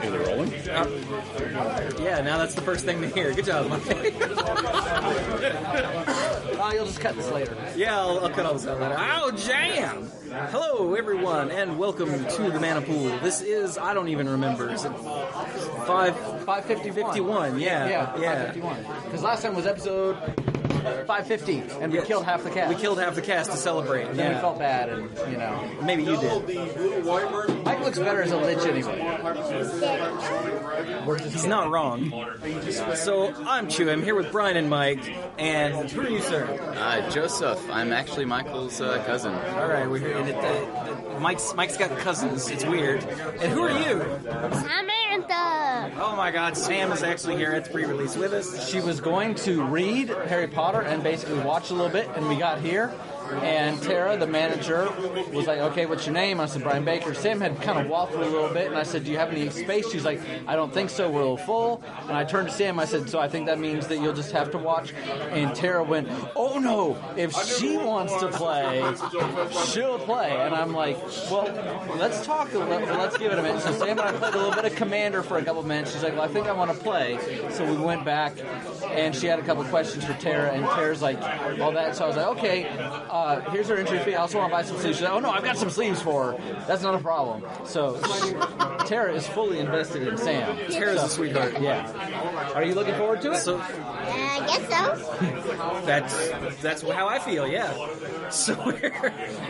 Is it rolling? Yeah, now that's the first thing to hear. Good job, Mike. You'll just cut this later. Yeah, I'll cut all this out later. Oh, jam! Hello, everyone, and welcome to the Mana Pool. This is, I don't even remember, is it 551? Yeah, 551. Because last time was episode 550, and we killed half the cast. We killed half the cast to celebrate. And then we felt bad, and, Maybe you did. Mike looks better as a lich anyway. He's not wrong. So, I'm Chew. I'm here with Brian and Mike, and who are you, sir? Joseph. I'm actually Michael's cousin. All right, we're here. And Mike's got cousins. It's weird. And who are you? Samantha! Oh my God, Sam is actually here at the pre-release with us. She was going to read Harry Potter and basically watch a little bit, and we got here. And Tara, the manager, was like, okay, what's your name? I said, Brian Baker. Sam had kind of waffled a little bit, and I said, do you have any space? She's like, I don't think so. We're a little full. And I turned to Sam. I said, so I think that means that you'll just have to watch. And Tara went, oh, no. If she wants to play, she'll play. And I'm like, well, let's talk. Let's give it a minute. So Sam and I played a little bit of Commander for a couple minutes. She's like, well, I think I want to play. So we went back, and she had a couple questions for Tara, and Tara's like, all that. So I was like, okay, here's her entry fee. I also want to buy some sleeves. She's like, oh, no, I've got some sleeves for her. That's not a problem. So Tara is fully invested in Sam. Tara's a sweetheart. Yeah. Are you looking forward to it? I guess so. That's how I feel, yeah. So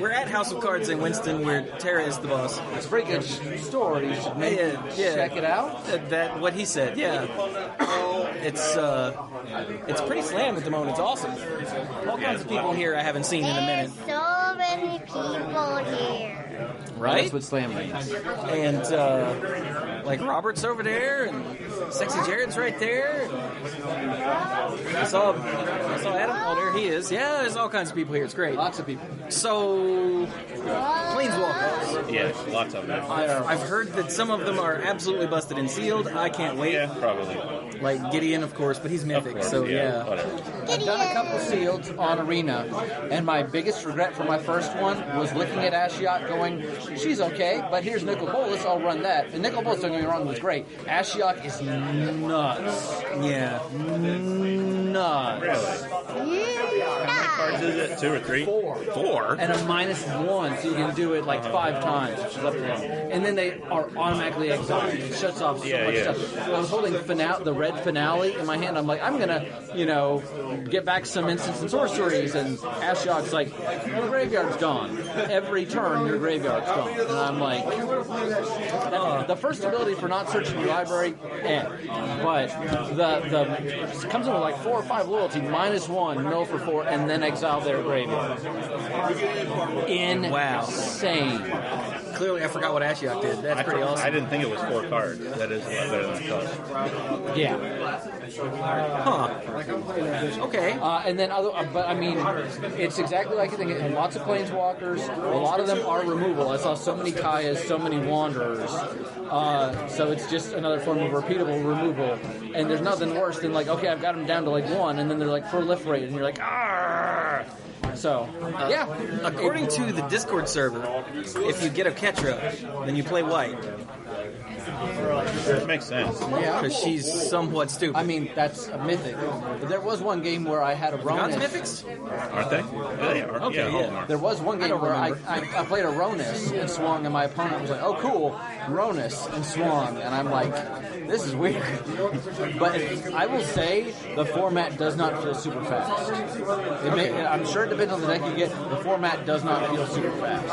we're at House of Cards in Winston, where Tara is the boss. It's a very good store. You should maybe check it out. That what he said, yeah. It's pretty slammed at the moment. It's awesome. All kinds of people here I haven't seen in a minute. There's so many people here. Right? That's what slam means. And like Robert's over there, and Sexy Jared's right there. I saw Adam. Oh, there he is. Yeah, there's all kinds of people here. It's great. Lots of people. So, Planeswalkers. Yeah, lots of them. I've heard that some of them are absolutely busted and sealed. I can't wait. Yeah, probably. Like Gideon, of course, but he's mythic, Course, so yeah. Whatever. I've done a couple sealed on Arena, and my biggest regret for my first one was looking at Ashiok going, she's okay, but here's Nicol Bolas, I'll run that. And Nicol Bolas, don't get me wrong, was great. Ashiok is nuts. Yeah. Nuts. Really? How many cards is it? 2 or 3? 4. And a -1, so you can do it like 5 times, which is up to them. And then they are automatically exiled. It shuts off so much stuff. I was holding the red finale in my hand. I'm like, I'm going to, get back some instants and sorceries. And Ashiok's like, your graveyard's gone. Every turn, your graveyard's gone. And I'm like, the first ability for not searching your library, but it comes in with like 4 or 5 loyalty, -1, mill for 4, and then exile their graveyard. Insane. Clearly, I forgot what Ashiok did. That's pretty awesome. I didn't think it was 4 cards. That is a lot better than I thought. Yeah. Huh. Okay. And then but I mean, it's exactly like you think. Lots of planeswalkers. A lot of them are removal. I saw so many Kayas, so many Wanderers. So it's just another form of repeatable removal. And there's nothing worse than like, okay, I've got them down to like 1, and then they're like proliferate, and you're like, ah. So, according to the Discord server, if you get a Ketra, then you play white. That makes sense. Yeah. Because she's somewhat stupid. I mean, that's a mythic. But there was one game where I had a Ronus. God's mythics? Aren't they? Yeah, they are. Okay, all of them are. There was one game where I played a Ronus and swung, and my opponent was like, oh, cool, Ronus, and swung. And I'm like, this is weird. But I will say the format does not feel super fast. I'm sure it depends on the deck you get. The format does not feel super fast.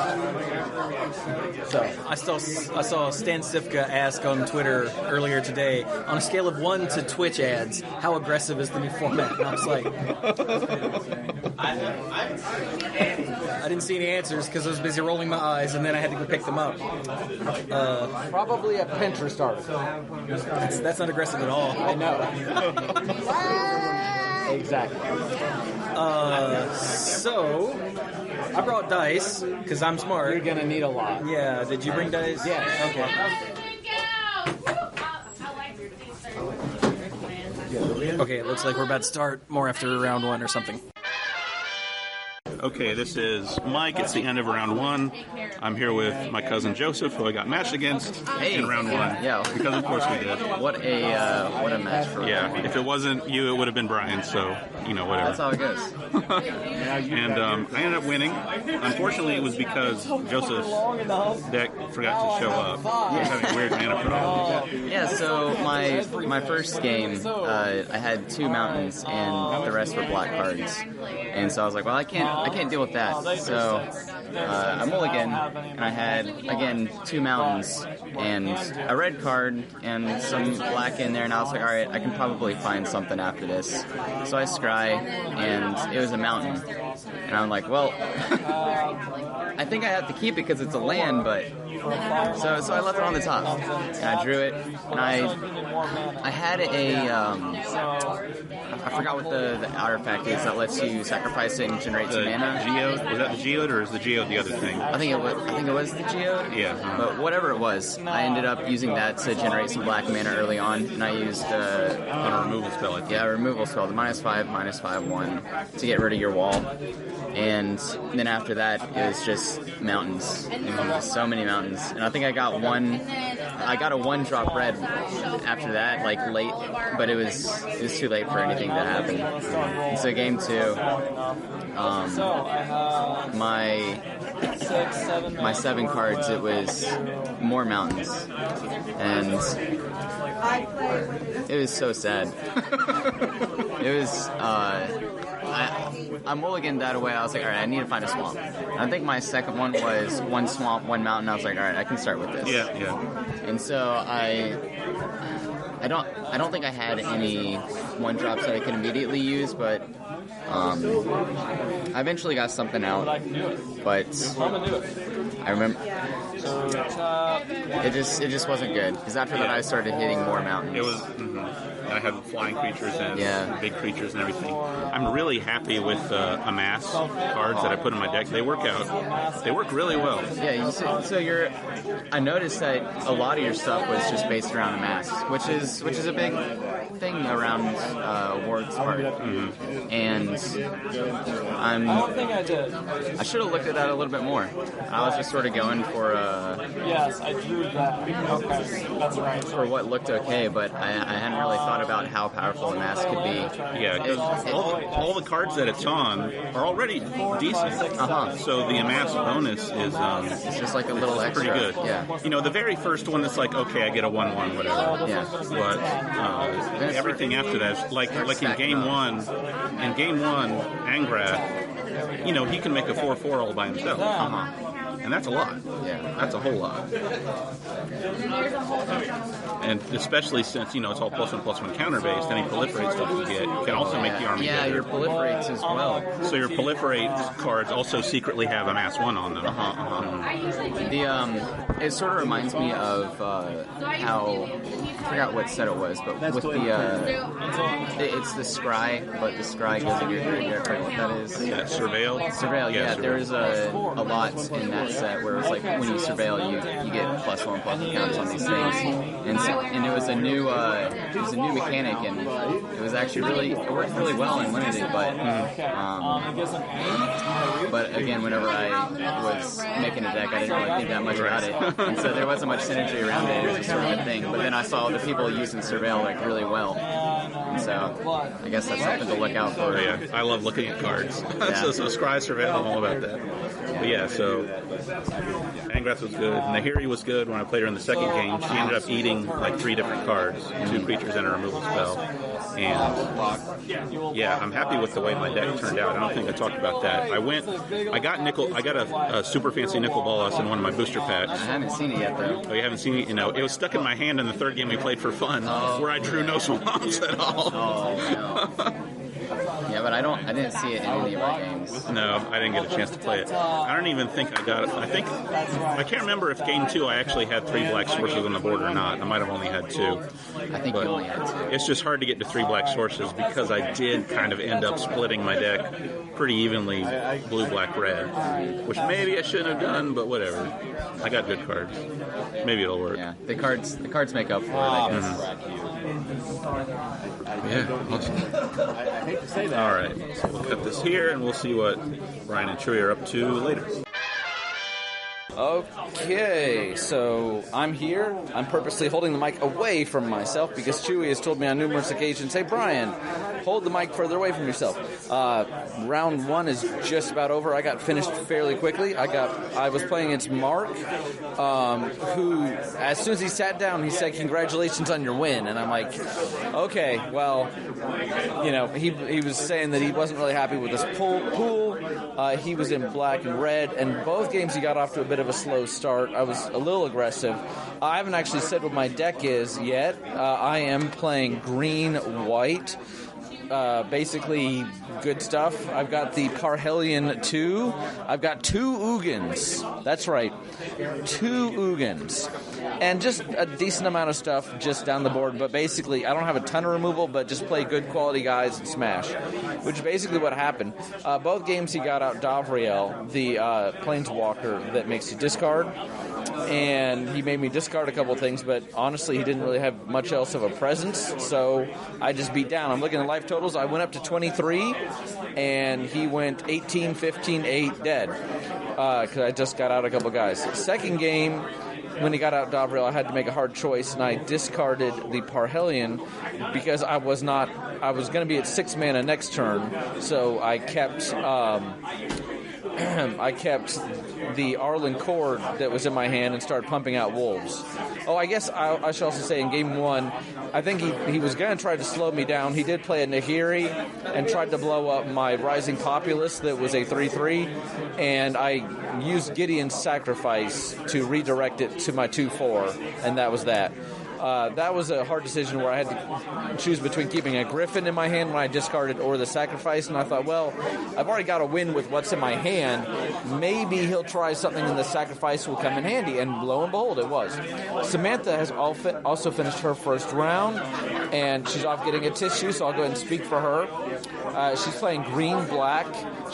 So I saw Stan Sifka ask on Twitter earlier today, on a scale of 1 to Twitch ads, how aggressive is the new format? And I was like, I didn't see any answers because I was busy rolling my eyes, and then I had to go pick them up. probably a Pinterest article. That's not aggressive at all. I know. Exactly. So I brought dice because I'm smart. You're gonna need a lot. Yeah. Did you bring dice? Yeah. Okay. Okay, it looks like we're about to start more after round 1 or something. Okay, this is Mike. It's the end of round 1. I'm here with my cousin Joseph, who I got matched against in round 1. Yeah. Because of course we did. What a match for Yeah, if it wasn't you, it would have been Brian, so, whatever. That's how it goes. And I ended up winning. Unfortunately, it was because Joseph's deck forgot to show up. He was having weird mana problems. Yeah, so my first game, I had 2 mountains and the rest were black cards. And so I was like, well, I can't deal with that. So I mulligan, and I had, again, 2 mountains and a red card and some black in there, and I was like, all right, I can probably find something after this. So I scry, and it was a mountain. And I'm like, well, I think I have to keep it because it's a land, but... So I left it on the top, and I drew it, and I had I forgot what the artifact is that lets you sacrifice it and generate some mana. Geode? Was that the Geode, or is the Geode the other thing? I think it was the Geode. Yeah. But whatever it was, I ended up using that to generate some black mana early on, and I used on a removal spell, I think. Yeah, a removal spell, the -5/-5/1 to get rid of your wall. And then after that, it was just mountains. So many mountains. And I think I got a 1-drop red after that, like late, but it was too late for anything to happen. And so game 2, my 7 cards, it was more mountains. And it was so sad. It was, I mulliganed that away. I was like, all right, I need to find a swamp. And I think my second one was 1 swamp, 1 mountain. I was like, all right, I can start with this. Yeah. And so I don't think I had any 1-drops that I could immediately use, but I eventually got something out. But I remember it just wasn't good, because after that I started hitting more mountains. It was. And I had flying creatures and big creatures and everything. I'm really happy with amass cards that I put in my deck. They work out. They work really well. Yeah, so I noticed that a lot of your stuff was just based around amass, which is a big thing around Ward's part. Mm-hmm. And I should have looked at that a little bit more. I was just sort of going for Yes, I drew that. Okay, that's right. For what looked okay, but I hadn't really thought about how powerful a mask could be. Yeah, all the cards that it's on are already decent. So the amass bonus is it's just like a little extra. Pretty good. Yeah. The very first one is like, okay, I get a 1/1, whatever. Yeah. But everything after that, is like in game 1, Angrat, he can make a 4/4 all by himself. And that's a lot. Yeah. That's a whole lot. And especially since, it's all +1/+1 counter-based, any proliferate stuff you get can also make the army better. your proliferates as well. So your proliferate cards also secretly have amass 1 on them. It sort of reminds me of how, I forgot what set it was, but with it's the scry, but the scry goes in your graveyard. What that is? Yeah, Surveil. Surveil, yeah. There is a lot in that set where it's like when you surveil, you get +1/+1 counts on these things, and it was a new mechanic, and it was actually it worked really well in limited, but again, whenever I was making a deck, I didn't really think that much about it, and so there wasn't much synergy around it. It was just sort of a thing. But then I saw the people using Surveil really well, and so I guess that's something to look out for. Oh, yeah, I love looking at cards. so Scry, Surveil, I'm all about that. But yeah, so Angrath was good. Nahiri was good when I played her in the second game. She ended up eating like 3 different cards, 2 creatures and a removal spell. And yeah, I'm happy with the way my deck turned out. I don't think I talked about that. I got a super fancy Nicol Bolas in one of my booster packs. I haven't seen it yet, though. Oh, you haven't seen it? It was stuck in my hand in the third game we played for fun, where I drew no swamps at all. Oh, no. Yeah, but I didn't see it in any of our games. No, I didn't get a chance to play it. I don't even think I got it. I can't remember if game 2 I actually had 3 black sources on the board or not. I might have only had 2. I think you only had 2. It's just hard to get to 3 black sources because I did kind of end up splitting my deck pretty evenly blue, black, red, which maybe I shouldn't have done, but whatever. I got good cards. Maybe it'll work. Yeah, the cards make up for it, I guess. Yeah, awesome. I hate to say that. All right, so we'll cut this here, and we'll see what Brian and Chewy are up to later. Okay, so I'm here. I'm purposely holding the mic away from myself because Chewy has told me on numerous occasions, hey, Brian, hold the mic further away from yourself. Round 1 is just about over. I got finished fairly quickly. I was playing against Mark, who, as soon as he sat down, he said, congratulations on your win. And I'm like, okay, well, he was saying that he wasn't really happy with his pool. He was in black and red, and both games he got off to a bit of a slow start. I was a little aggressive. I haven't actually said what my deck is yet. I am playing green-white. Basically good stuff. I've got the Parhelion 2. I've got 2 Ugins. That's right. 2 Ugins. And just a decent amount of stuff just down the board. But basically, I don't have a ton of removal, but just play good quality guys and smash. Which is basically what happened. Both games he got out Davriel, the Planeswalker that makes you discard. And he made me discard a couple things, but honestly, he didn't really have much else of a presence, so I just beat down. I'm looking at life totals. I went up to 23, and he went 18, 15, 8, dead, because I just got out a couple guys. Second game, when he got out Davriel, I had to make a hard choice, and I discarded the Parhelion because I was going to be at 6 mana next turn, so I kept the Arlen Cord that was in my hand and started pumping out wolves. Oh, I guess I should also say in game 1, I think he was going to try to slow me down. He did play a Nahiri and tried to blow up my Rising Populace that was a 3/3, and I used Gideon's Sacrifice to redirect it to my 2/4, and that was that. That was a hard decision where I had to choose between keeping a Griffin in my hand when I discarded or the Sacrifice, and I thought, well, I've already got a win with what's in my hand. Maybe he'll try something and the Sacrifice will come in handy, and lo and behold, it was. Samantha has also finished her first round, and she's off getting a tissue, so I'll go ahead and speak for her. She's playing green-black.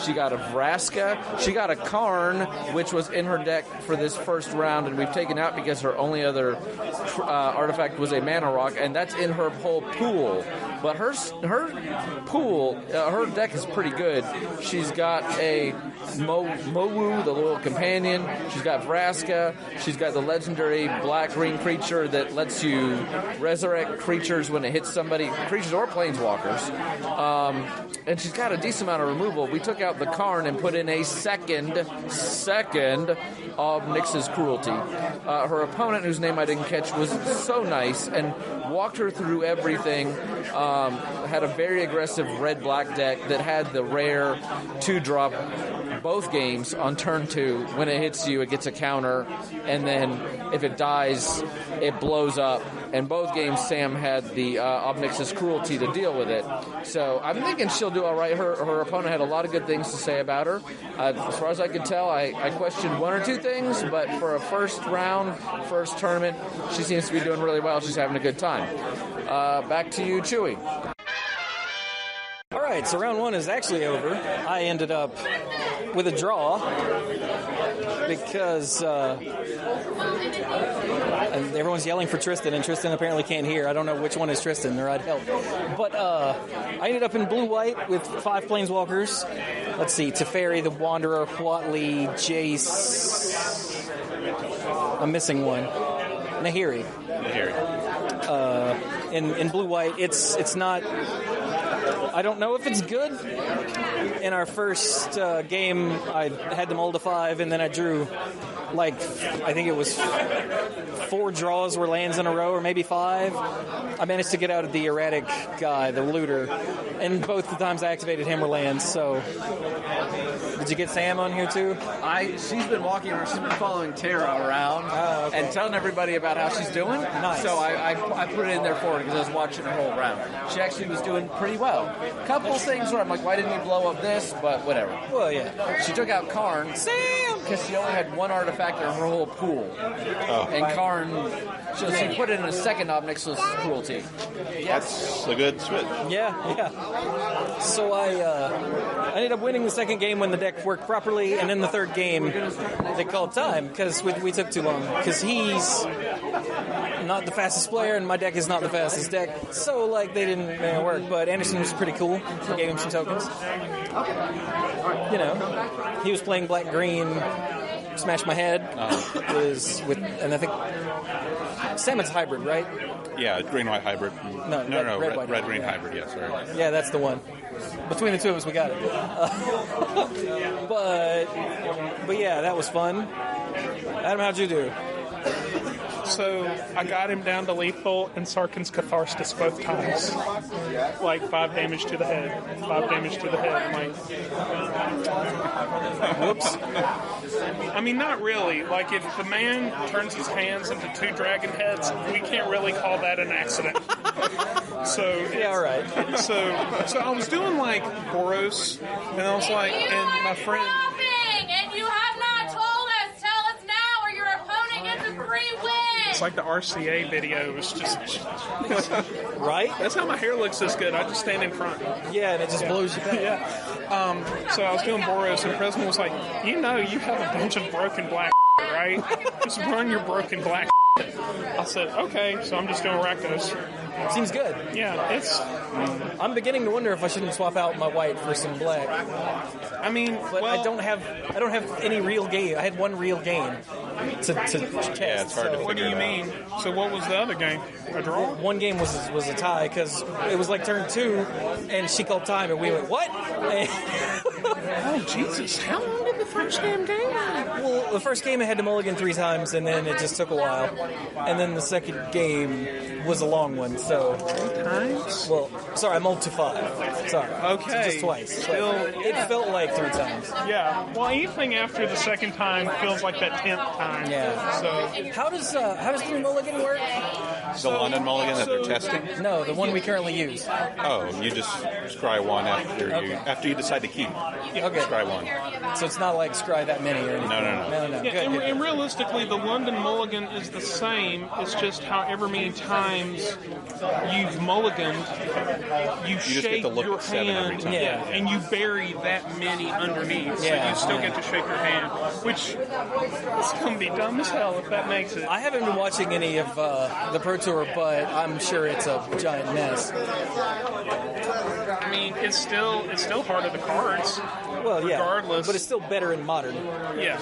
She got a Vraska. She got a Karn, which was in her deck for this first round, and we've taken out because her only other artifact was a Mana Rock, and that's in her whole pool. But her pool, her deck is pretty good. She's got a Mowu, the Loyal Companion. She's got Vraska. She's got the legendary black-green creature that lets you resurrect creatures when it hits somebody, creatures or planeswalkers. And she's got a decent amount of removal. We took out the Karn and put in a second of Nyx's Cruelty. Her opponent, whose name I didn't catch, was so nice and walked her through everything. Had a very aggressive red-black deck that had the rare 2-drop both games on turn 2. When it hits you, it gets a counter, and then if it dies, it blows up. And both games, Sam had the Obnix's Cruelty to deal with it. So I'm thinking she'll do all right. Her opponent had a lot of good things to say about her. As far as I could tell, I questioned 1 or 2 things, but for a first round, first tournament, she seems to be doing really well. She's having a good time. Back to you, Chewy. All right, so round 1 is actually over. I ended up with a draw because everyone's yelling for Tristan, and Tristan apparently can't hear. I don't know which one is Tristan, or I'd help. But I ended up in blue-white with 5 planeswalkers. Let's see, Teferi, the Wanderer, Huatli, Jace. I'm missing one. Nahiri. In blue-white, it's not... I don't know if it's good. In our first game, I had them all to 5, and then I drew, I think it was 4 draws were lands in a row, or maybe 5. I managed to get out of the erratic guy, the looter, and both the times I activated him were lands, so... Did you get Sam on here, too? She's been walking around. She's been following Tara around and telling everybody about how she's doing. Nice. So I put it in there for her because I was watching her whole round. She actually was doing pretty well. a couple things where I'm like, why didn't you blow up this? But whatever. Well, yeah. She took out Karn, Sam, because she only had one artifact in her whole pool. And Karn, so she put it in a second knob next to Cruelty. That's a good switch. Yeah. So I ended up winning the second game when the deck worked properly, and then the third game they called time because we took too long. Because he's not the fastest player, and my deck is not the fastest deck. So, like, they didn't work. But Anderson was pretty cool. I gave him some tokens. You know, he was playing black-green, smashed my head. And I think Salmon's hybrid, right? Yeah, green-white hybrid. No, red-green hybrid, yes, sorry. Yeah, that's the one. Between the two of us, we got it. But yeah, that was fun. Adam, how'd you do? So I got him down to lethal and Sarkin's Catharsis both times. Like 5 damage to the head. 5 damage to the head. I'm like, whoops. I mean, not really. Like, if the man turns his hands into 2 dragon heads, we can't really call that an accident. So yeah, all right. So I was doing like Boros, and I was like, and my friend. And you have not told us. Tell us now, or your opponent gets a free win. It's like the RCA video. It's just right. That's how my hair looks this good. I just stand in front. Yeah, and it just blows you back. Yeah. So I was doing Boros, and President was like, you know, you have a bunch of broken black, right? Just run your broken black. I said, okay. So I'm just doing Rakdos. Seems good. Yeah, I'm beginning to wonder if I shouldn't swap out my white for some black. I mean, but I don't have any real game. I had one real game to test. Yeah, it's hard to what do you mean? So what was the other game? A draw? One game was a tie because it was like turn 2, and she called time, and we went what? Oh Jesus! How long did the first game go? Well, the first game I had to mulligan 3 times, and then it just took a while, and then the second game was a long one. So 3 times? Well, sorry, I mulled to 5. Sorry. Okay. Just twice. Still, it felt like 3 times. Yeah. Well, anything after the second time feels like that 10th time. Yeah. So how does 3 mulligan work? The London mulligan that they're testing? No, the one we currently use. Oh, you just scry 1 after you decide to keep. Okay. Scry 1. So it's not like scry that many or anything. No. Yeah, Good. and realistically, the London mulligan is the same. It's just however many times you've mulliganed, you just shake get to look your at 7 every hand, time. and you bury that many underneath, so you still get to shake your hand, which is going to be dumb as hell if that makes it. I haven't been watching any of the Pro Tour, but I'm sure it's a giant mess. I mean, it's still part of the cards. Well, yeah, regardless. but it's still better in modern. Yeah.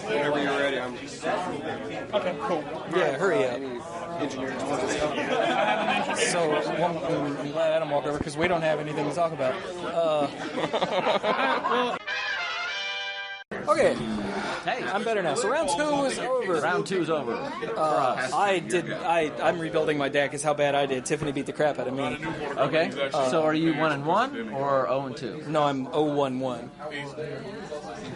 Whenever you're ready, I'm. Okay, cool. Yeah, hurry up. So, I'm glad Adam walked over because we don't have anything to talk about. Okay. Hey, I'm better now. So round 2 is over. Round 2 is over. I'm rebuilding my deck. Is how bad I did. Tiffany beat the crap out of me. Okay. So are you 1-1 or 0-2? No, I'm 0-1-1.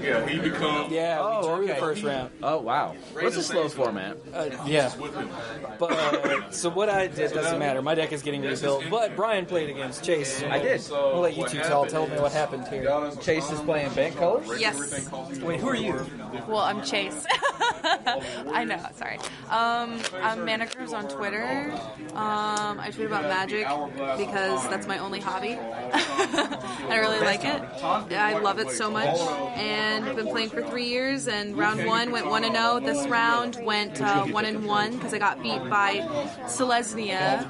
Yeah, he becomes. Yeah, we drew the first round. Oh wow. What's a slow format? Yeah. But so what I did doesn't matter. My deck is getting rebuilt. But Brian played against Chase. I did. I'll let you two tell me what happened here. Chase is playing bank colors? Yes. Wait, who are you? Well, I'm Chase. I know, sorry. I'm Manicures on Twitter. I tweet about magic because that's my only hobby. I really like it. I love it so much. And I've been playing for 3 years, and round 1 went 1-0. This round went 1-1 because I got beat by Selesnya.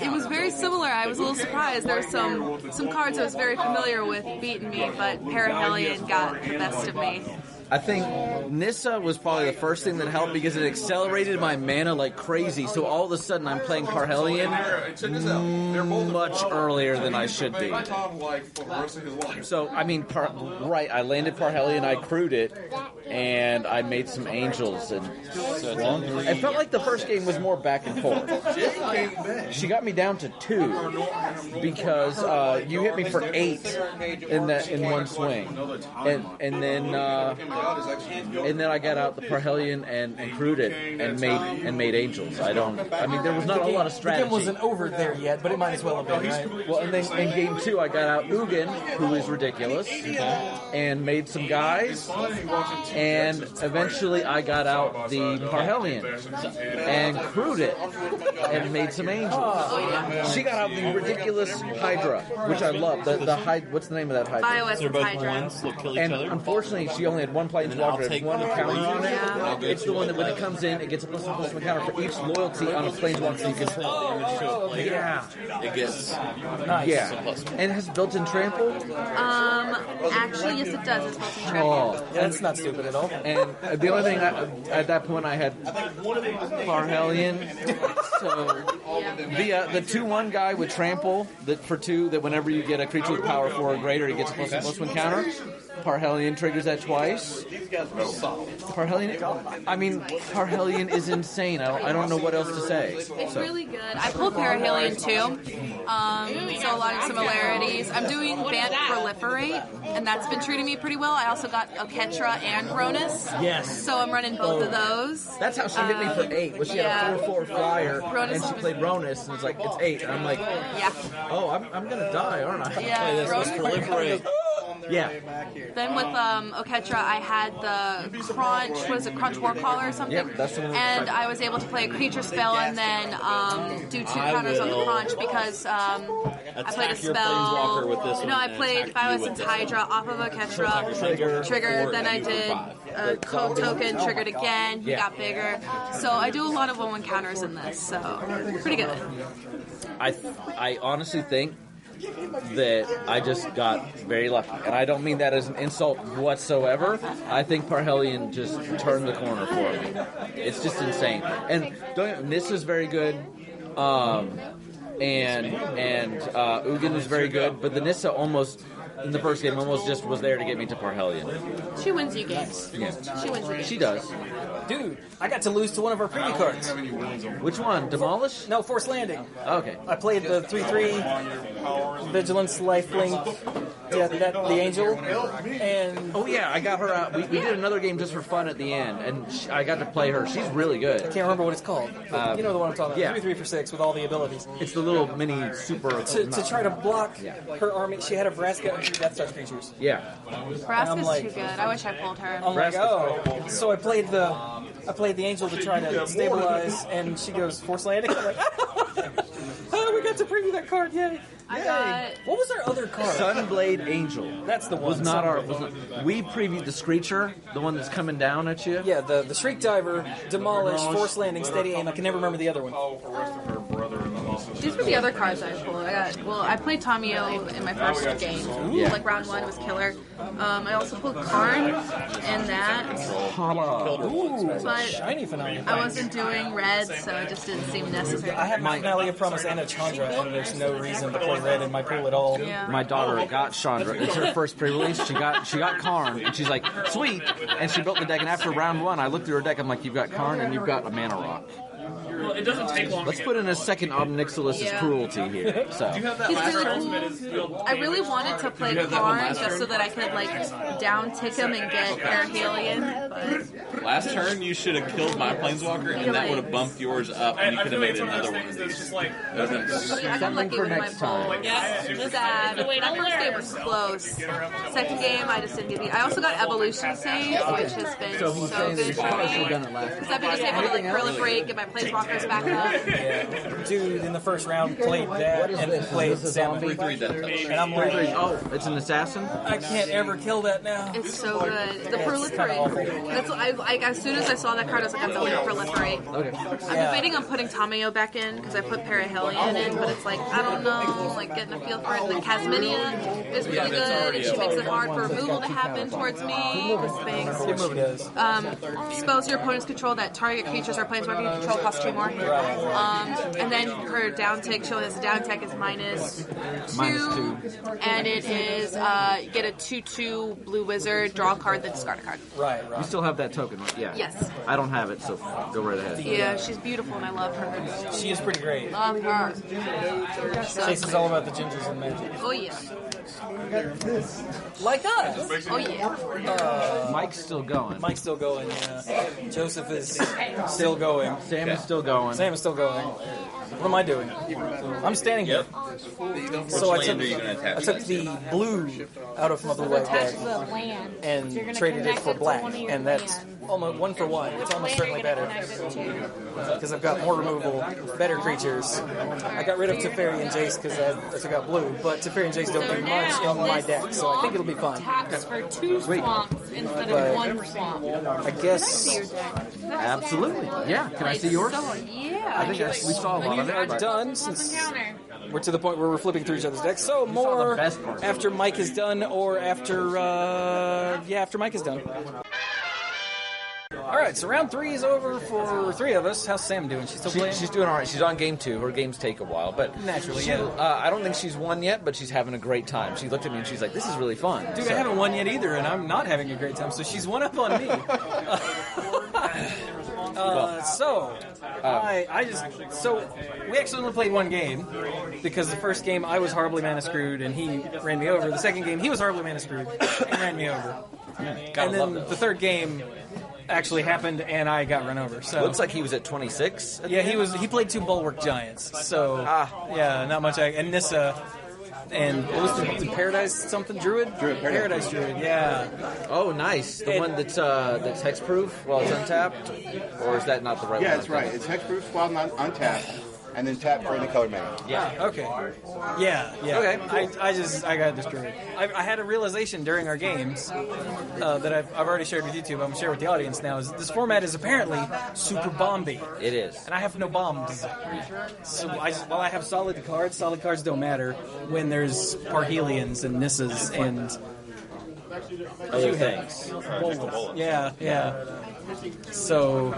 It was very similar. I was a little surprised. There were some cards I was very familiar with beating me, but Parahelion got the best of me. I think Nissa was probably the first thing that helped because it accelerated my mana like crazy. So all of a sudden I'm playing Parhelion much earlier than I should be. So, I mean, I landed Parhelion, I crewed it, and I made some angels, and it felt like the first game was more back and forth. She got me down to 2 because you hit me for 8 in one swing, and then I got out the Parhelion and crewed it and made angels. I mean, there was not a lot of strategy. The game wasn't over there yet, but it might as well have been, right? Well, and then in game 2, I got out Ugin, who is ridiculous, and made some guys, and eventually I got out the Parhelion and crewed it and made some angels. She got out the ridiculous Hydra, which I love. What's the name of that Hydra? Bioessence Hydra. They'll kill each And other. unfortunately, she only had one planeswalker and one counter on it. Yeah. It's the one that when it comes in, it gets a +1/+1 counter for each loyalty on a planeswalker you control. Yeah. It gets Yeah. And it has built-in trample. Actually, yes, it does. It's built-in trample. Oh. Yeah, that's not stupid at all. And the only thing at that point I had Parhelion. So the 2/1 guy with trample that for 2 that whenever you get a creature with power 4 or greater, he gets a +1/+1 counter. Parhelion triggers that twice. Parhelion is insane. I don't know what else to say. It's really good. I pulled Parahelion too, so a lot of similarities. I'm doing Bant Proliferate, and that's been treating me pretty well. I also got Oketra and Gronus. Yes. So I'm running both of those. That's how she hit me for 8. Was she had a 4/4 flyer and she played Ronus and it's like it's 8 and I'm like, Yeah. oh, I'm gonna die, aren't I? Yeah. proliferate. Yeah. Then with Oketra, I had the Crunch. Was it Crunch Warcaller or something? Yep, that's the one. And I was able to play a creature spell and then do 2 counters on the Crunch because I played a Attack your spell. Planeswalker with this one No, I and played attack you Bioessence with this Hydra off of Oketra. Trigger. Then I did Code Token, triggered again. He got bigger. So I do a lot of 1/1 counters in this. So pretty good. I honestly think that I just got very lucky. And I don't mean that as an insult whatsoever. I think Parhelion just turned the corner for me. It's just insane. And Nissa's very good. And Ugin is very good. But the Nissa almost, in the first game, almost just was there to get me to Parhelion. She wins you games. Yeah. She wins you games. She does. Dude, I got to lose to one of our preview cards. Which one? Demolish? No, Force Landing. Okay. I played the 3/3 Vigilance, Lifelink, the Angel, and Oh yeah, I got her out. We did another game just for fun at the end, and I got to play her. She's really good. can't remember what it's called. You know the one I'm talking about. yeah. 3/3 for 6 with all the abilities. It's the little mini super. To try to block her army, she had a Vraska and 3 Death Star creatures. Yeah. Vraska's like- too good. I wish I pulled her. I'm like, oh. So I played the Angel to try to stabilize, and she goes Force Landing. I'm like, oh, we got to preview that card, yay! I got What was our other card? Sunblade Angel. That's the one. Was not our. Was not, we previewed the Screecher, the one that's coming down at you. Yeah, the Shriek Diver, Demolish, Force Landing, Steady Aim. I can never remember the other one. these were the other cards I pulled. I played Tamio in my first game. Yeah. Like round 1, it was killer. I also pulled Karn in that. But Shiny Phenomenon. I wasn't doing red, so it just didn't seem necessary. I have my Finale of Promise and a Chandra, and there's no reason to play red in my pool at all. Yeah. My daughter got Chandra. It's her first pre-release. She got Karn, and she's like, sweet. And she built the deck. And after round 1, I looked through her deck. I'm like, you've got Karn and you've got a Mana Rock. Well, it doesn't take long. Let's put in a second Obnixilus's Yeah. cruelty here. So. He's really cool. I really wanted to play Karn just so that I could down tick him and get Parahelion, but Last turn, you should have killed my Planeswalker, and that would have bumped yours up, and you could have made another one of these. I got lucky for with my next pull. time. Sad. That first game was close. Second game, I just didn't get beat. I also got Evolution Save, which has been so he's saying that good you for probably me. should have done it last Because I've been just able to proliferate, get my Planeswalkers back up. Dude, in the first round, played that and then played Salmon. 3/3 Death Touch. And I'm like, Oh, it's an assassin? I can't ever kill that now. It's so good. The proliferate. That's what as soon as I saw that card, I was like, I'm going to proliferate. Okay. I'm debating on putting Tameo back in because I put Parahelion in, but it's like, I don't know, getting a feel for it. The Casminia is really good, and she makes it hard for removal to happen towards me. This thing. It does. Spells your opponent's control that target creatures or planeswalker you control cost 2 more. block. And then her down tick, she has a down tick is -2, and it is you get a 2/2 blue wizard, draw a card, then discard a card. Right. You still have that token, right? Yeah. Yes. I don't have it, so go right ahead. Yeah, she's beautiful and I love her. She is pretty great. Love her. Chase is all about the gingers and magic. Oh yeah. Like us. Oh yeah. Mike's still going. Mike's still going, yeah. Joseph is still going. Sam is still going. Sam is still going. What am I doing? I'm standing here. So I took the blue out of my blue white deck and traded it for black, and that's almost 1 for 1. It's almost certainly better because I've got more removal, better creatures. I got rid of Teferi and Jace because I took out blue, but Teferi and Jace don't do much in my deck, so I think it'll be fun. Taps for 2 swamps instead of 1 swamp. I guess. Absolutely. Yeah. Can I see yours? Yeah. I think we saw a lot of We are it. done since we're to the point where we're flipping through each other's decks. So more best part. after Mike is done, or after after Mike is done. All right, so round 3 is over for 3 of us. How's Sam doing? She's still playing? She's doing all right. She's on game 2. Her games take a while, but Naturally, she, yeah. I don't think she's won yet, but she's having a great time. She looked at me and she's like, "This is really fun." Dude, So- I haven't won yet either, and I'm not having a great time, so she's one up on me. So we actually only played 1 game because the first game I was horribly mana screwed and he ran me over. The second game he was horribly mana screwed and ran me over. And then the third game actually happened and I got run over. So Looks like he was at 26. yeah, he played 2 Bulwark Giants. So yeah, not much. And Nissa. And what was the Paradise something Druid? Paradise Druid, yeah. Oh, nice. The one that's hexproof while it's untapped? Or is that not the right one? Yeah, that's right. It's hexproof while untapped, and then tap for any color mana. Yeah. Okay. Yeah. Okay, cool. I got destroyed. I had a realization during our games that I've already shared with YouTube. I'm going to share with the audience now. Is this format is apparently super bomby. It is. And I have no bombs. So while I have solid cards don't matter when there's Parhelions and Nissas and Other things. Yeah. So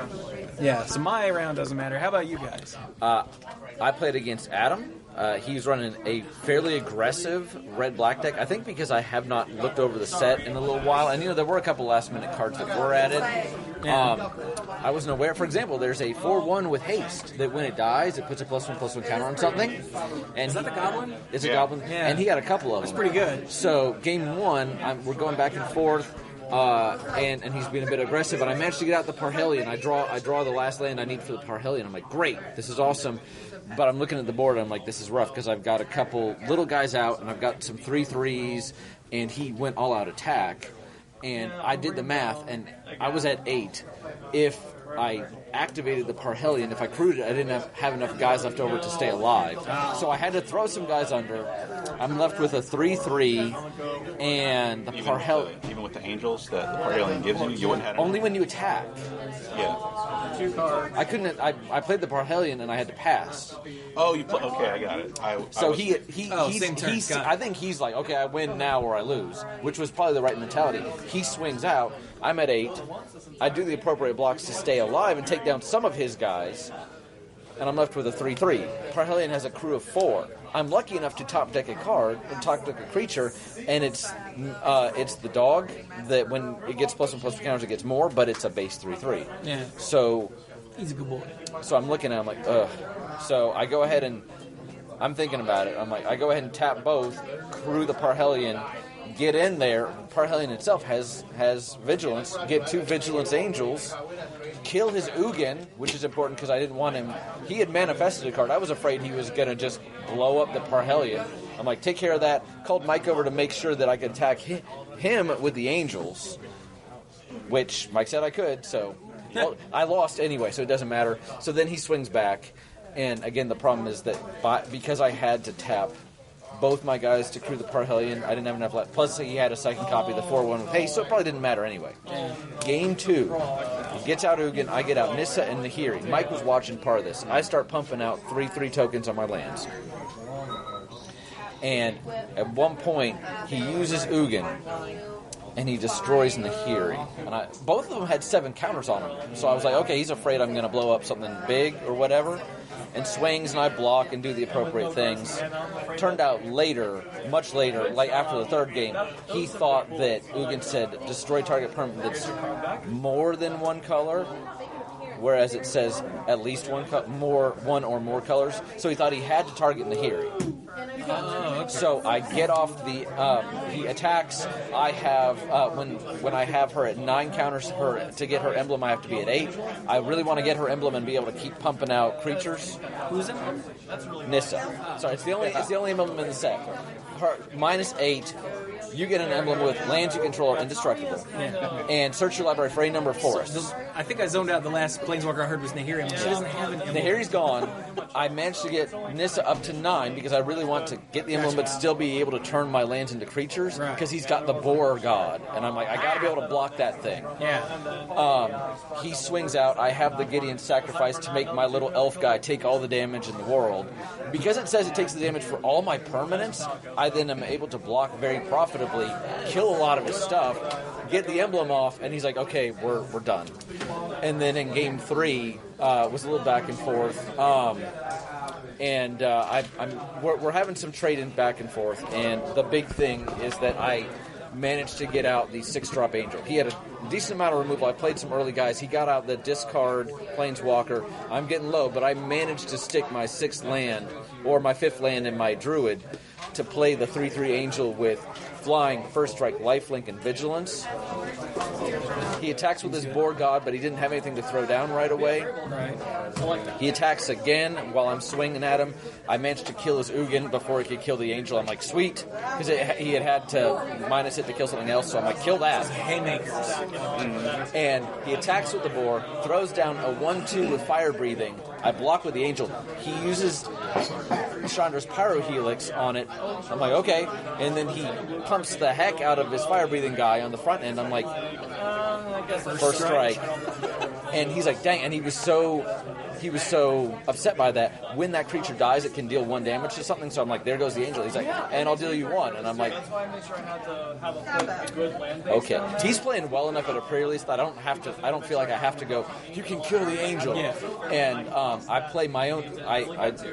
my round doesn't matter. How about you guys? I played against Adam. He's running a fairly aggressive red-black deck. I think because I have not looked over the set in a little while. And, there were a couple last-minute cards that were added. I wasn't aware. For example, there's a 4/1 with haste that when it dies, it puts a +1/+1 counter on something. And Is that the Goblin? It's a Goblin. Yeah. And he got a couple of them. That's pretty good. So, game 1, we're going back and forth. And he's being a bit aggressive, and I managed to get out the Parhelion. I draw the last land I need for the Parhelion. I'm like, great, this is awesome. But I'm looking at the board, and I'm like, this is rough, because I've got a couple little guys out, and I've got some 3/3s, and he went all-out attack. And I did the math, and I was at 8. If I activated the Parhelion, if I crewed it, I didn't have enough guys left over to stay alive. So I had to throw some guys under. I'm left with a 3/3 and the Parhelion. Even with the angels that the Parhelion gives you wouldn't have Only when you attack. Yeah. 2 cards. I couldn't. I played the Parhelion and I had to pass. Oh, you play. Okay, I got it. same turn. he's Got it. I think he's like, okay, I win now or I lose, which was probably the right mentality. He swings out. I'm at 8. I do the appropriate blocks to stay alive and take down some of his guys, and I'm left with a 3/3. Parhelion has a crew of 4. I'm lucky enough to top deck a creature, and it's the dog that when it gets +1/+1 counters, it gets more, but it's a base 3/3. Yeah. So He's a good boy. So I'm looking at it, I'm like, ugh. So I go ahead and I'm thinking about it. I'm like, I go ahead and tap both, crew the Parhelion, get in there. Parhelion itself has vigilance. Get 2 vigilance angels, kill his Ugin, which is important because I didn't want him. He had manifested a card. I was afraid he was going to just blow up the Parhelion. I'm like, take care of that. Called Mike over to make sure that I could attack him with the angels, which Mike said I could, so well, I lost anyway, so it doesn't matter. So then he swings back, and again, the problem is that because I had to tap both my guys to crew the Parhelion, I didn't have enough left. Plus, he had a second copy of the 4/1 with haste, so it probably didn't matter anyway. Game 2, he gets out Ugin, I get out Nissa and Nahiri. Mike was watching part of this. I start pumping out 3/3 tokens on my lands. And at one point, he uses Ugin, and he destroys Nahiri. And both of them had 7 counters on him. So I was like, okay, he's afraid I'm going to blow up something big or whatever. And swings, and I block and do the appropriate things. Turned out later, much later, like after the 3rd game, he thought that Ugin said destroy target permanent that's more than 1 color, whereas it says at least one or more colors. So he thought he had to target Nahiri. So I get off the. He attacks. I have when I have her at 9 counters. To get her emblem, I have to be at 8. I really want to get her emblem and be able to keep pumping out creatures. Who's emblem? Nissa. Sorry, it's the only emblem in the set. Her -8. You get an emblem with lands you control are indestructible. Yeah. And search your library for any number of forests. I think I zoned out. The last Planeswalker I heard was Nahiri. She doesn't have an emblem. Nahiri's gone. I managed to get Nissa up to 9 because I really want to get the emblem but still be able to turn my lands into creatures because he's got the Boar God. And I'm like, I got to be able to block that thing. Yeah. He swings out. I have the Gideon sacrifice to make my little elf guy take all the damage in the world. Because it says it takes the damage for all my permanents, I then am able to block very profitably, kill a lot of his stuff, get the emblem off, and he's like, okay, we're done. And then in game 3, was a little back and forth. We're having some trading back and forth, and the big thing is that I managed to get out the 6-drop Angel. He had a decent amount of removal. I played some early guys. He got out the discard Planeswalker. I'm getting low, but I managed to stick my 6th land, or my 5th land in my Druid, to play the 3/3 Angel with flying, first strike, lifelink, and vigilance. He attacks with his Boar God, but he didn't have anything to throw down right away. Right. He attacks again while I'm swinging at him. I managed to kill his Ugin before he could kill the Angel. I'm like, sweet, because he had to minus it to kill something else, so I'm like, kill that. Haymakers. And he attacks with the Boar, throws down a 1/2 with fire breathing. I block with the Angel. He uses Chandra's Pyro Helix on it. I'm like, okay. And then he pumps the heck out of his fire breathing guy on the front end. I'm like, first strike. And he's like, dang. And he was so upset by that. When that creature dies, it can deal 1 damage to something. So I'm like, there goes the Angel. He's like, and I'll deal you 1. And I'm like, okay. He's playing well enough at a pre-release that I don't feel like I have to go, you can kill the Angel. Yeah. And I play my own, I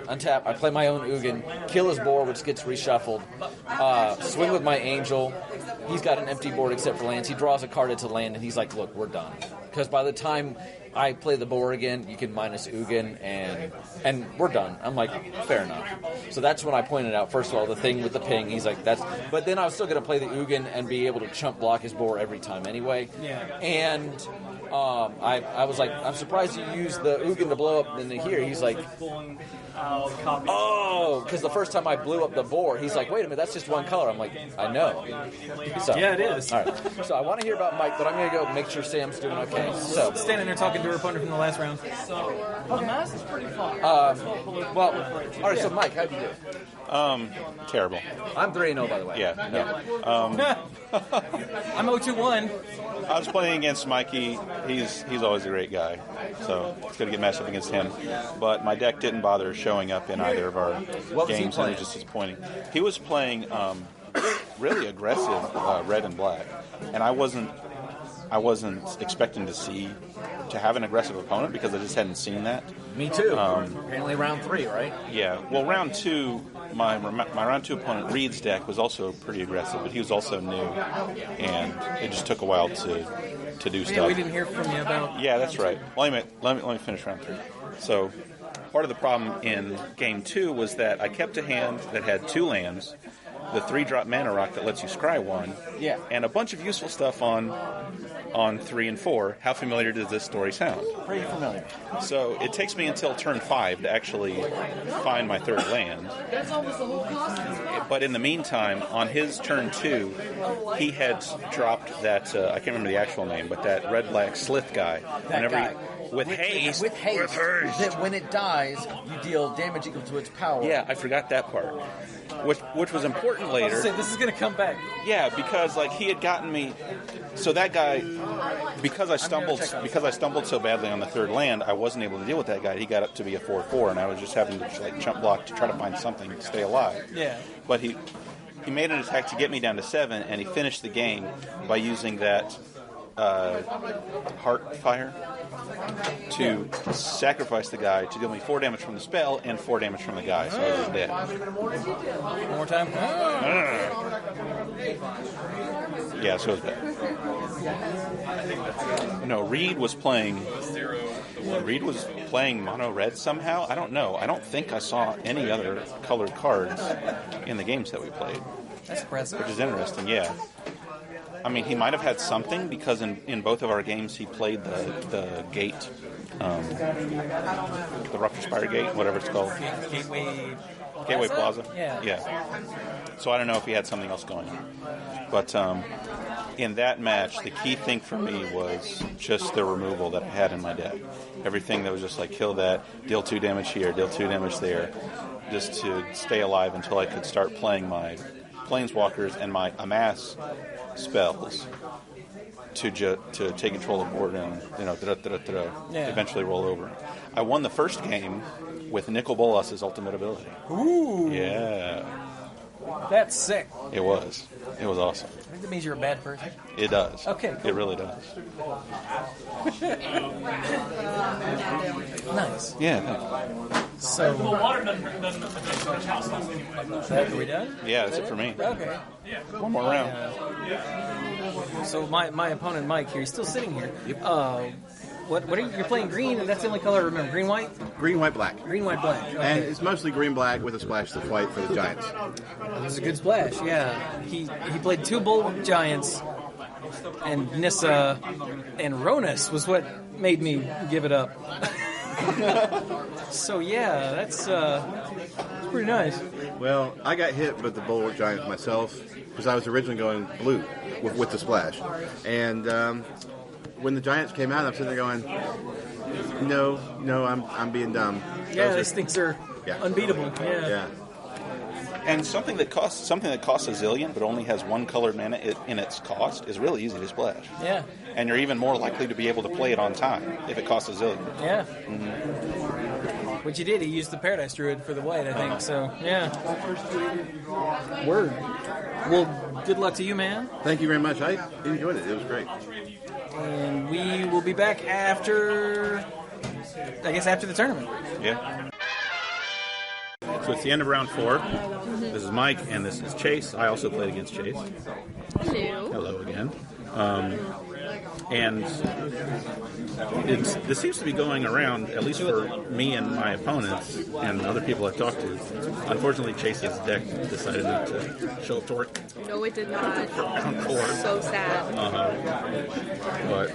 untap, I play my own Ugin, kill his Boar, which gets reshuffled, swing with my Angel. He's got an empty board except for lands. He draws a card into land, and he's like, look, we're done. Because by the time I play the Boar again, you can minus Ugin, and we're done. I'm like, fair enough. So that's when I pointed out, first of all, the thing with the ping. He's like, that's... But then I was still going to play the Ugin and be able to chump block his Boar every time anyway. Yeah. And... I was like, I'm surprised you used the Ugin to blow up in here. He's like, oh, because the first time I blew up the Boar, he's like, wait a minute, that's just 1 color. I'm like, I know. So, yeah, it is. All right. So I want to hear about Mike, but I'm going to go make sure Sam's doing okay. So standing there talking to her opponent from the last round. The mass is pretty fun. Well, all right. So Mike, how'd you do? Terrible. I'm 3-0, by the way. Yeah. I'm 0-2-1. I was playing against Mikey. He's always a great guy, so it's going to get matched up against him. But my deck didn't bother showing up in either of our games, and it was just disappointing. He was playing really aggressive red and black, and I wasn't expecting to have an aggressive opponent because I just hadn't seen that. Me too. Apparently round 3, right? Yeah. Well, round 2, my round 2 opponent Reed's deck was also pretty aggressive, but he was also new, and it just took a while to do stuff. Yeah, we didn't hear from you about. Yeah, that's right. Well, let me finish round 3. So, part of the problem in game 2 was that I kept a hand that had 2 lands, the 3-drop mana rock that lets you scry 1, and a bunch of useful stuff on 3 and 4. How familiar does this story sound? Pretty familiar. So it takes me until turn 5 to actually find my 3rd land. But in the meantime, on his turn 2, he had dropped that, I can't remember the actual name, but that red-black Slith guy. With haste. With haste. That when it dies, you deal damage equal to its power. Yeah, I forgot that part. Which was important later. This is going to come back. Yeah, because he had gotten me. So that guy, because I stumbled so badly on the 3rd land, I wasn't able to deal with that guy. He got up to be a 4/4, and I was just having to chump block to try to find something to stay alive. Yeah. But he made an attack to get me down to 7, and he finished the game by using that heart fire to sacrifice the guy to deal me 4 damage from the spell and 4 damage from the guy, so I was dead. One more time. Yeah, so it was bad. No, Reed was playing mono red somehow. I don't know. I don't think I saw any other colored cards in the games that we played. That's impressive. Which is interesting, yeah. I mean, he might have had something because in both of our games he played the gate, the Rupture Spire Gate, whatever it's called. Gateway Plaza? Yeah. So I don't know if he had something else going on. But in that match, the key thing for me was just the removal that I had in my deck. Everything that was just like, kill that, deal 2 damage here, deal 2 damage there, just to stay alive until I could start playing my Planeswalkers and my Amass spells to take control of board and eventually roll over. I won the first game with Nicol Bolas's ultimate ability. Ooh. Yeah. That's sick. It was. It was awesome. I think that means you're a bad person. It does. Okay, cool. It really does. Nice. Yeah, thanks. So, Well, water doesn't affect the house anyway. Are we done? Yeah, that's it for me. Okay. One more round. So my opponent Mike here, he's still sitting here. What are you're playing green, and that's the only color I remember. Green, white? Green, white, black. Green, white, black. Okay. And it's mostly green, black with a splash of white for the Giants. It was a good splash, yeah. He played 2 Bulwark Giants, and Nissa and Ronus was what made me give it up. So yeah, that's pretty nice. Well, I got hit with the Bulwark Giants myself because I was originally going blue with the splash. And when the Giants came out, I'm sitting there going, no, I'm being dumb. Yeah, these things are unbeatable. Yeah. And something that costs a zillion but only has 1 colored mana in its cost is really easy to splash. Yeah. And you're even more likely to be able to play it on time if it costs a zillion. Yeah. Mm-hmm. Which he did. He used the Paradise Druid for the white, I think. So, yeah. Word. Well, good luck to you, man. Thank you very much. I enjoyed it. It was great. And we will be back after the tournament. Yeah. So it's the end of round 4. This is Mike, and this is Chase. I also played against Chase. Hello. Hello again. And this seems to be going around, at least for me and my opponents and other people I've talked to. Unfortunately, Chase's deck decided not to show up to work. No, it did not. Round 4. So sad. But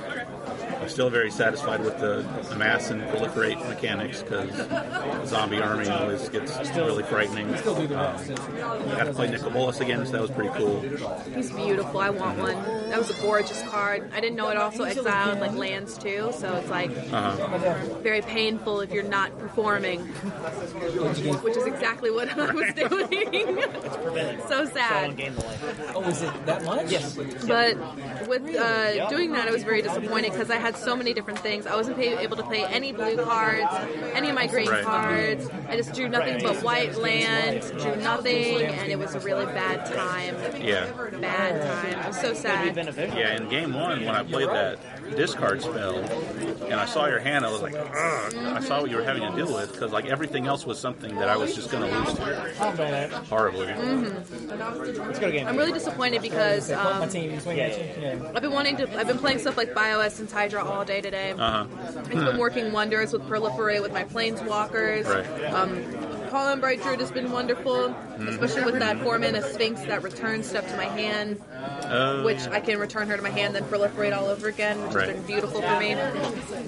I'm still very satisfied with the amass and proliferate mechanics because the zombie army always gets really frightening. I got to play Nicol Bolas again, so that was pretty cool. He's beautiful. I want one. That was a gorgeous card. I didn't know it also exiled like lands too, so it's like very painful if you're not performing, which is exactly what I was doing. So sad. Oh, was it that much? Yes. But with doing that, I was very disappointed because I had so many different things. I wasn't able to play any blue cards, any of my green cards. I just drew nothing but white land, drew nothing, and it was a really bad time. Yeah. Bad time. It was so sad. Yeah, in game 1, when I played that discard spell, and I saw your hand, I was like, ugh. I saw what you were having to deal with, because like everything else was something that I was just going to lose to. Horribly. Mm-hmm. I'm really disappointed because I've been playing stuff like BioS and Hydra all day today. It's been working wonders with Proliferate with my Planeswalkers. Right. Colin Bright Druid has been wonderful, especially with that 4-mana Sphinx that returns stuff to my hand, which I can return her to my hand, then proliferate all over again, which has been beautiful for me.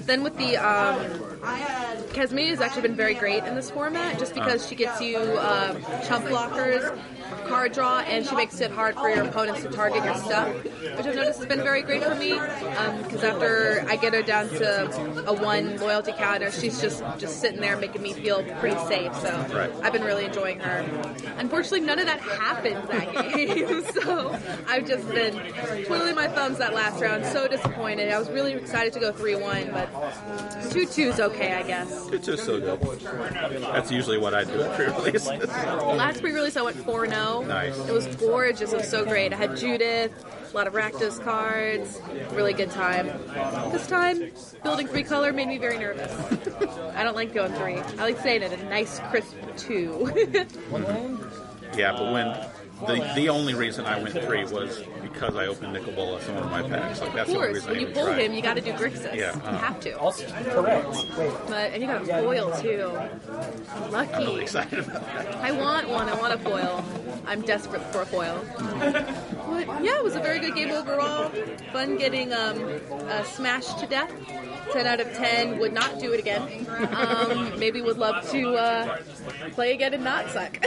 Then with the Casmania has actually been very great in this format, just because she gets you chump blockers, card draw, and she makes it hard for your opponents to target your stuff, which I've noticed has been very great for me, because after I get her down to a 1 loyalty counter, she's just sitting there making me feel pretty safe, so I've been really enjoying her. Unfortunately, none of that happened that game, so I've just been twiddling my thumbs that last round, so disappointed. I was really excited to go 3-1, but 2-2's okay, I guess. 2-2's so good. That's usually what I do at pre-release. Last pre-release I went 4-0, know. Nice. It was gorgeous. It was so great. I had Judith, a lot of Rakdos cards, really good time. This time, building 3-color made me very nervous. I don't like going 3. I like staying at a nice, crisp 2. Yeah, but when the only reason I went 3 was because I opened Nicol Bolas in one of my packs. Like, that's Of the only course, reason when I you even pull tried. him, you got to do Grixis. Yeah, You have to. Correct. And you got a foil too. Lucky. I'm really excited about that. I want one. I want a foil. I'm desperate for a foil. But yeah, it was a very good game overall. Fun getting smashed to death. 10 out of 10. Would not do it again. Maybe would love to play again and not suck.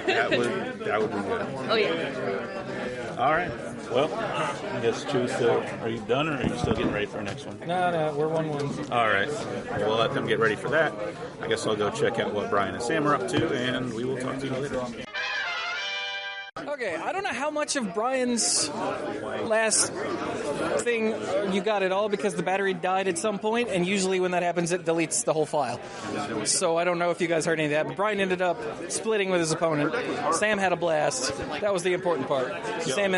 That would be good. Oh yeah. All right. Well, I guess are you done, or are you still getting ready for the next one? No, we're 1-1. All right. Well, we'll let them get ready for that. I guess I'll go check out what Brian and Sam are up to, and we will talk to you later. Okay, I don't know how much of Brian's last thing you got it all, because the battery died at some point, and usually when that happens, it deletes the whole file. So I don't know if you guys heard any of that, but Brian ended up splitting with his opponent. Sam had a blast. That was the important part. So Brian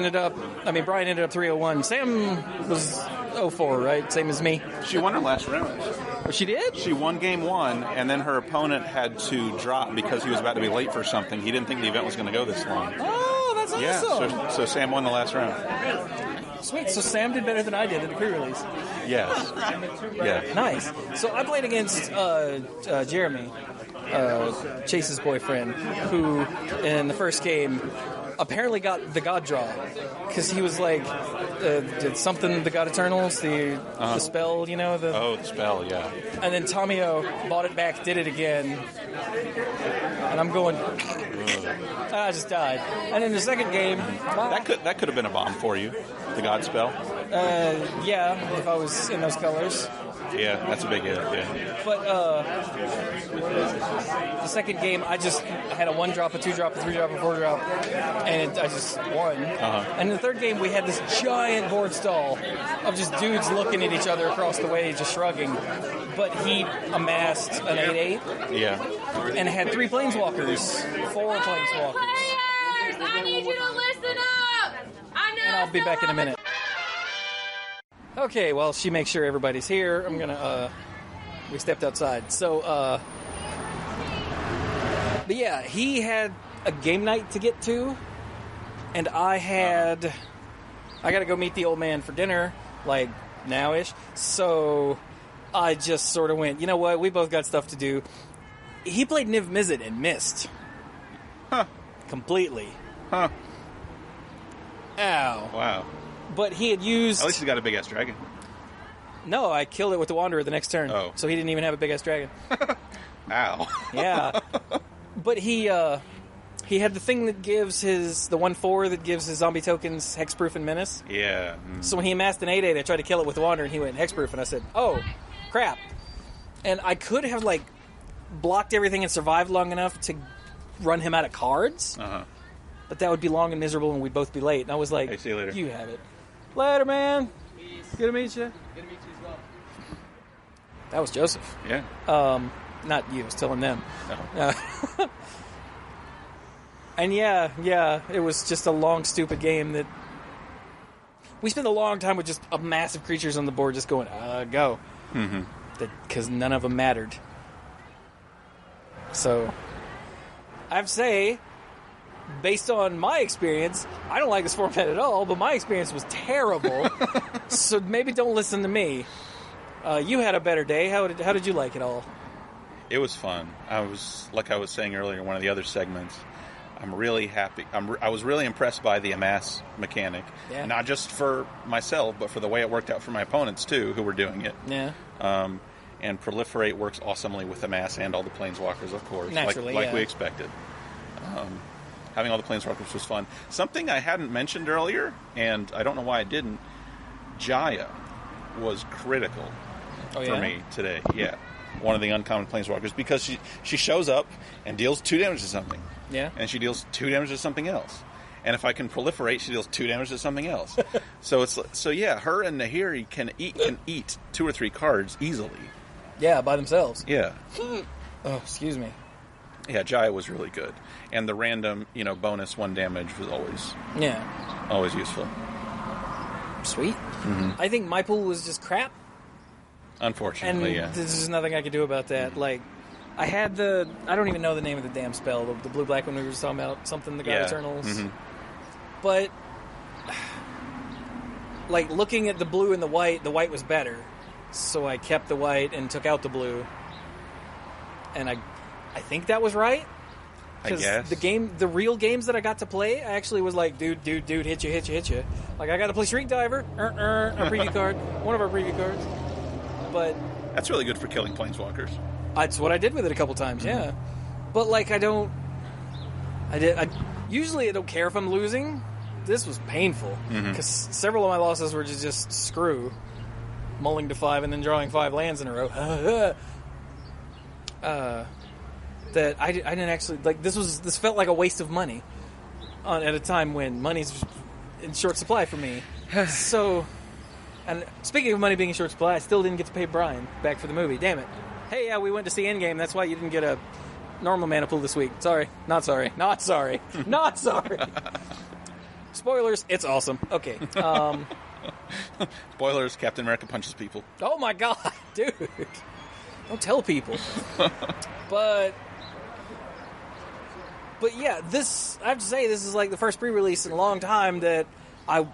ended up 301. Sam was 04, right? Same as me. She won her last round. Oh, she did? She won game 1, and then her opponent had to drop because he was about to be late for something. He didn't think the event was going to go this long. Oh, that's awesome. Yeah, so Sam won the last round. Sweet, so Sam did better than I did at the pre-release. Yes. Yeah. Nice. So I played against Jeremy, Chase's boyfriend, who in the first game apparently got the God draw, because he was like, did something, the God Eternals, the spell, you know? The spell, yeah. And then Tomio bought it back, did it again, and I'm going, I just died. And in the second game... That could have been a bomb for you, the God spell. Yeah, if I was in those colors. Yeah, that's a big hit, yeah. But the second game, I had a 1-drop, a 2-drop, a 3-drop, a 4-drop, and I just won. And in the third game, we had this giant board stall of just dudes looking at each other across the way, just shrugging. But he amassed an 8-8. Yeah. And had 3 planeswalkers, 4 planeswalkers. Players, I need you to listen up! I know. And I'll be back in a minute. Okay, well, she makes sure everybody's here. I'm gonna, we stepped outside. So, but yeah, he had a game night to get to, and I gotta go meet the old man for dinner, like, now-ish. So, I just sort of went, you know what, we both got stuff to do. He played Niv Mizzet and missed. Completely. Ow. Wow. But he had used... At least he's got a big-ass dragon. No, I killed it with the Wanderer the next turn. Oh. So he didn't even have a big-ass dragon. Ow. Yeah. But he had the thing that gives the 1/4 that gives his zombie tokens hexproof and menace. Yeah. So when he amassed an 8/8, I tried to kill it with the Wanderer, and he went hexproof, and I said, oh, crap. And I could have, like, blocked everything and survived long enough to run him out of cards. But that would be long and miserable, and we'd both be late. And I was like, hey, see you later. You have it. Later, man. Good to meet you. Good to meet you as well. That was Joseph. Yeah. Not you. I was telling them. No. And yeah, it was just a long, stupid game that we spent a long time with just a massive creatures on the board just going, go. Mm-hmm. Because none of them mattered. So, I have to say, based on my experience, I don't like this format at all, but my experience was terrible. So maybe don't listen to me. You had a better day. How did you like it all? It was fun. I was saying earlier in one of the other segments, I'm really happy. I was really impressed by the amass mechanic. Yeah. Not just for myself, but for the way it worked out for my opponents, too, who were doing it. Yeah. And Proliferate works awesomely with amass and all the planeswalkers, of course. Naturally, like we expected. Having all the planeswalkers was fun. Something I hadn't mentioned earlier, and I don't know why I didn't, Jaya was critical for me today. Yeah. One of the uncommon planeswalkers, because she shows up and deals 2 damage to something. Yeah. And she deals 2 damage to something else. And if I can proliferate, she deals 2 damage to something else. So yeah, her and Nahiri can eat 2 or 3 cards easily. Yeah, by themselves. Yeah. Oh, excuse me. Yeah, Jaya was really good. And the random, bonus 1 damage was always useful. Sweet. Mm-hmm. I think my pool was just crap. Unfortunately, and there's just nothing I could do about that. Like, I had I don't even know the name of the damn spell, the blue-black one we were just talking about, something, the God Eternals. Mm-hmm. But, like, looking at the blue and the white was better. So I kept the white and took out the blue. And I think that was right. I guess. The real games that I got to play, I actually was like, dude, hit you. Like, I got to play Shriek Diver, our preview card, one of our preview cards. But that's really good for killing planeswalkers. That's what I did with it a couple times, yeah. But, like, usually I don't care if I'm losing. This was painful. Because several of my losses were just screw. Mulling to 5 and then drawing 5 lands in a row. That I didn't actually like. This felt like a waste of money at a time when money's in short supply for me. So, and speaking of money being in short supply, I still didn't get to pay Brian back for the movie. Damn it! Hey, yeah, we went to see Endgame. That's why you didn't get a normal mana pool this week. Sorry, not sorry. Spoilers. It's awesome. Okay. Spoilers. Captain America punches people. Oh my god, dude! Don't tell people. But yeah, I have to say, this is like the first pre-release in a long time that I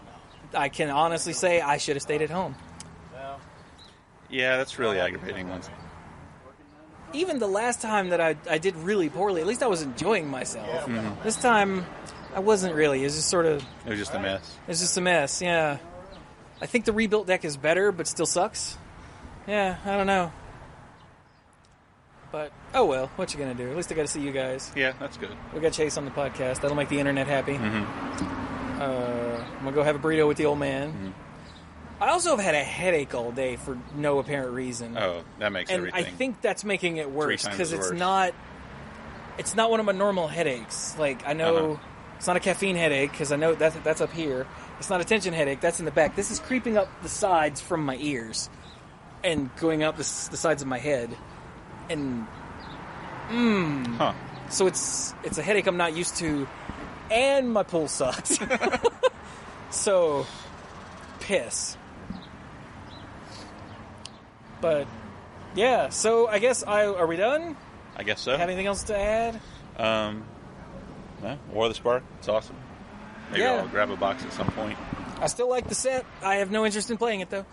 can honestly say I should have stayed at home. Yeah, that's really aggravating. Even the last time that I did really poorly, at least I was enjoying myself. Mm-hmm. This time, I wasn't really. It was just sort of... It was just a mess. It's just a mess, yeah. I think the rebuilt deck is better, but still sucks. Yeah, I don't know. But, oh well, what you gonna do? At least I got to see you guys. Yeah, that's good. We got Chase on the podcast. That'll make the internet happy. Mm-hmm. I'm gonna go have a burrito with the old man. Mm-hmm. I also have had a headache all day for no apparent reason. Oh, that makes everything. And I think that's making it worse because it's worse. not one of my normal headaches. Like, I know it's not a caffeine headache because I know that's up here. It's not a tension headache. That's in the back. This is creeping up the sides from my ears and going up the sides of my head. And so it's a headache I'm not used to, and my pool sucks. So piss. But yeah, so I guess are we done? I guess so. Have anything else to add? War of the Spark. It's awesome. Maybe I'll grab a box at some point. I still like the set. I have no interest in playing it though.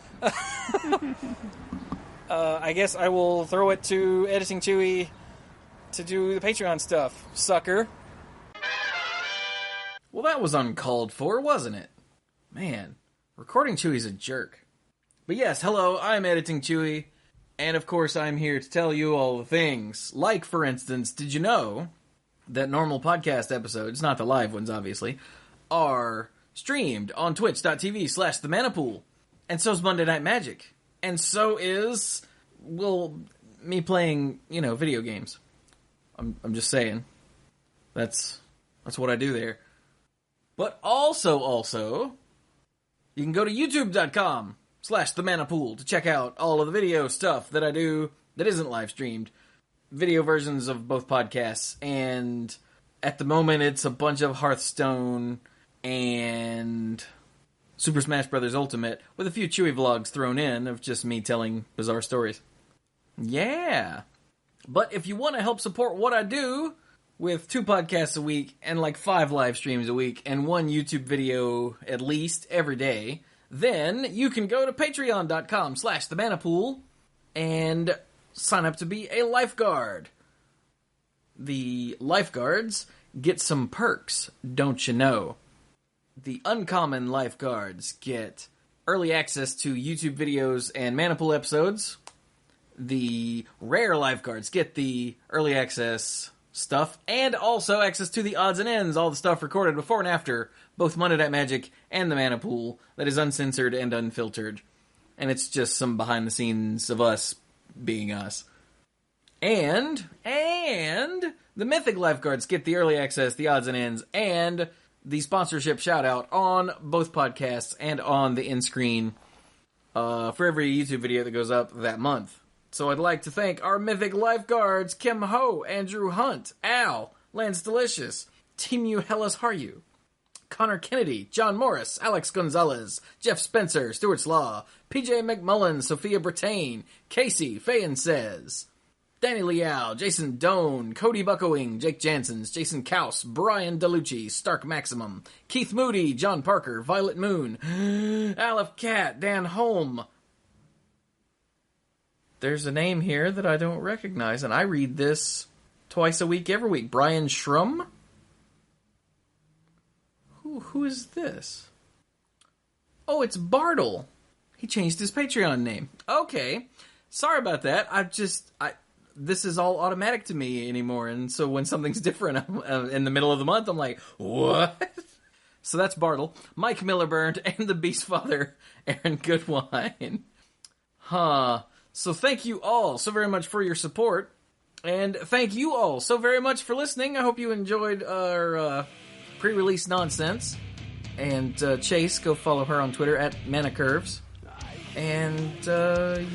I guess I will throw it to Editing Chewy to do the Patreon stuff. Sucker. Well, that was uncalled for, wasn't it? Man, Recording Chewy's a jerk. But yes, hello, I'm Editing Chewy, and of course I'm here to tell you all the things. Like, for instance, did you know that normal podcast episodes, not the live ones obviously, are streamed on twitch.tv/themanapool. And so's Monday Night Magic. And so is, me playing, video games. I'm just saying. That's what I do there. But also, you can go to youtube.com/themanapool to check out all of the video stuff that I do that isn't live streamed. Video versions of both podcasts. And at the moment, it's a bunch of Hearthstone and Super Smash Bros. Ultimate, with a few Chewy vlogs thrown in of just me telling bizarre stories. Yeah. But if you want to help support what I do, with 2 podcasts a week, and 5 live streams a week, and 1 YouTube video at least every day, then you can go to patreon.com/themanapool and sign up to be a lifeguard. The lifeguards get some perks, don't you know? The uncommon lifeguards get early access to YouTube videos and Manapool episodes. The rare lifeguards get the early access stuff, and also access to the odds and ends, all the stuff recorded before and after both Monday Night Magic and the Manapool that is uncensored and unfiltered. And it's just some behind the scenes of us being us. And the Mythic Lifeguards get the early access, the odds and ends, and the sponsorship shout out on both podcasts and on the end screen for every YouTube video that goes up that month. So I'd like to thank our mythic lifeguards, Kim Ho, Andrew Hunt, Al, Lance Delicious, Team U Hellas Haryu, Connor Kennedy, John Morris, Alex Gonzalez, Jeff Spencer, Stuart Slaw, PJ McMullen, Sophia Brattain, Casey, Fayen Says, Danny Liao, Jason Doan, Cody Buckowing, Jake Jansons, Jason Kaus, Brian DeLucci, Stark Maximum, Keith Moody, John Parker, Violet Moon, Aleph Cat, Dan Holm. There's a name here that I don't recognize, and I read this twice a week, every week. Brian Shrum? Who is this? Oh, it's Bartle. He changed his Patreon name. Okay. Sorry about that. This is all automatic to me anymore, and so when something's different in the middle of the month, I'm like, what? So that's Bartle, Mike Millerburn, and the Beast Father, Aaron Goodwine. So thank you all so very much for your support, and thank you all so very much for listening. I hope you enjoyed our pre-release nonsense. And Chase, go follow her on Twitter at ManaCurves. And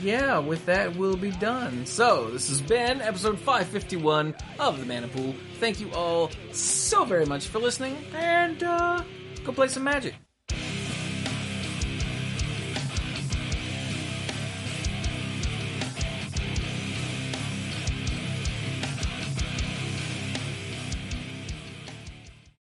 yeah, with that, we'll be done. So this has been episode 551 of the Mana Pool. Thank you all so very much for listening, and go play some Magic.